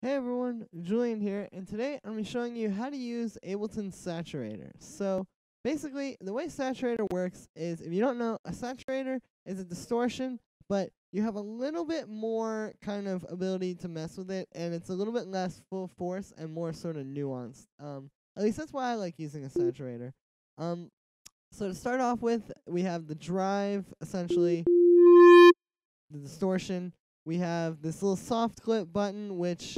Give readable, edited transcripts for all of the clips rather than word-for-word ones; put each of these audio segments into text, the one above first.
Hey everyone, Julian here, and today I'm going to be showing you how to use Ableton Saturator. So basically, the way Saturator works is, if you don't know, a saturator is a distortion, but you have a little bit more kind of ability to mess with it, and it's a little bit less full force and more sort of nuanced. At least that's why I like using a saturator. Um, so to start off with, we have the drive, essentially, the distortion. We have this little soft clip button, which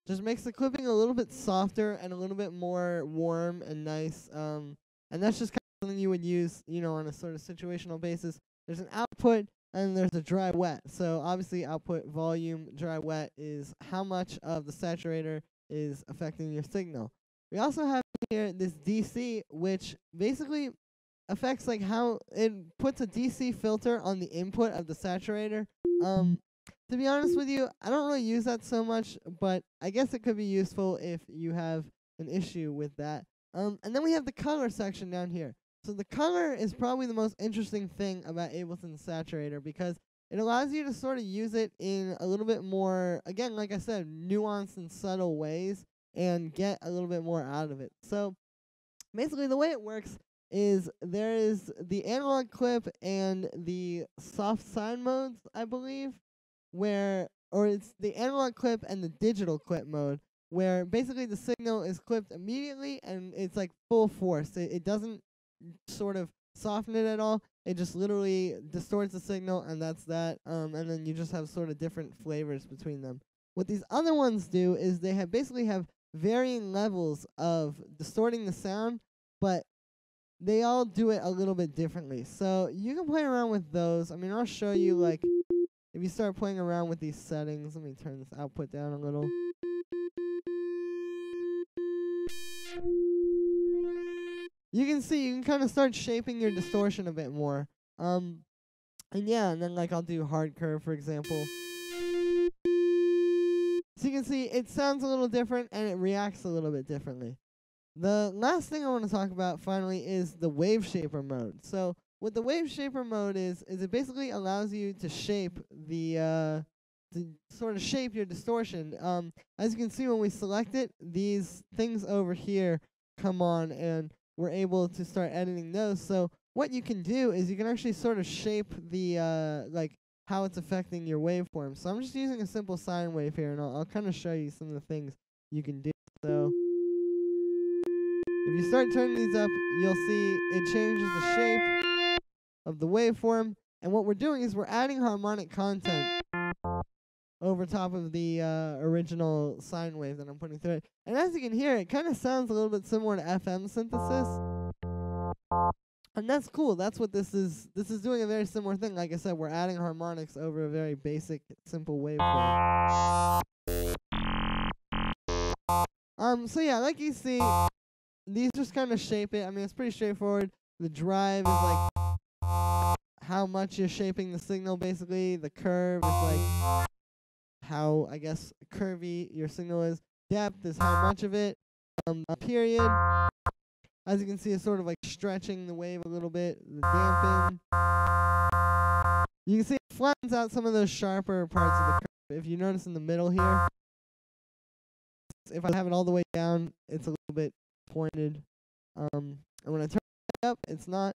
just makes the clipping a little bit softer and a little bit more warm and nice. And that's just kind of something you would use, on a sort of situational basis. There's an output and there's a dry wet. So obviously output volume, dry wet is how much of the saturator is affecting your signal. We also have here this DC, which basically affects like how it puts a DC filter on the input of the saturator. To be honest with you, I don't really use that so much, but I guess it could be useful if you have an issue with that. And then we have the color section down here. So the color is probably the most interesting thing about Ableton Saturator because it allows you to sort of use it in a little bit more, again, like I said, nuanced and subtle ways and get a little bit more out of it. So basically the way it works is there is the analog clip and the soft sine modes, I believe, or it's the analog clip and the digital clip mode, where basically the signal is clipped immediately and it's like full force. It doesn't sort of soften it at all. It just literally distorts the signal, and that's that. And then you just have sort of different flavors between them. What these other ones do is they basically have varying levels of distorting the sound, but they all do it a little bit differently. So you can play around with those. I mean, I'll show you, like, if you start playing around with these settings. Let me turn this output down a little. You can see, you can kind of start shaping your distortion a bit more. And yeah, and then like I'll do hard curve, for example. So you can see it sounds a little different and it reacts a little bit differently. The last thing I want to talk about finally is the wave shaper mode. So what the wave shaper mode is it basically allows you to shape to sort of shape your distortion. As you can see, when we select it, these things over here come on, and we're able to start editing those. So what you can do is you can actually sort of shape the like how it's affecting your waveform. So I'm just using a simple sine wave here, and I'll kind of show you some of the things you can do. So if you start turning these up, you'll see it changes the shape of the waveform. And what we're doing is we're adding harmonic content over top of the original sine wave that I'm putting through it. And as you can hear, it kind of sounds a little bit similar to FM synthesis. And that's cool. That's what this is. This is doing a very similar thing. Like I said, we're adding harmonics over a very basic, simple waveform. So yeah, like you see, these just kind of shape it. I mean, it's pretty straightforward. The drive is like how much you're shaping the signal, basically. The curve is like how, I guess, curvy your signal is. Depth is how much of it. Period, as you can see, is sort of like stretching the wave a little bit. The dampen. You can see it flattens out some of those sharper parts of the curve. If you notice in the middle here, if I have it all the way down, it's a little bit pointed. And when I turn it up, it's not.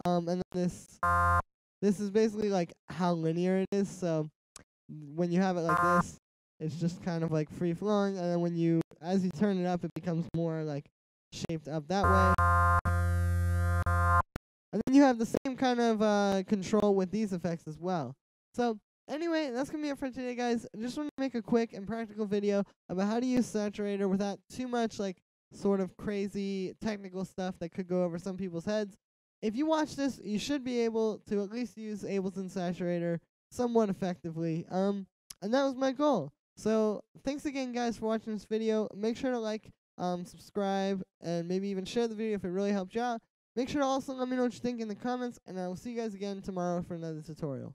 And then this is basically like how linear it is. So when you have it like this, it's just kind of like free flowing, and then as you turn it up, it becomes more like shaped up that way. And then you have the same kind of control with these effects as well. So anyway, that's gonna be it for today, guys. I just want to make a quick and practical video about how to use Saturator without too much like sort of crazy technical stuff that could go over some people's heads. If you watch this, you should be able to at least use Ableton Saturator somewhat effectively. And that was my goal. So thanks again, guys, for watching this video. Make sure to like, subscribe, and maybe even share the video if it really helped you out. Make sure to also let me know what you think in the comments, and I will see you guys again tomorrow for another tutorial.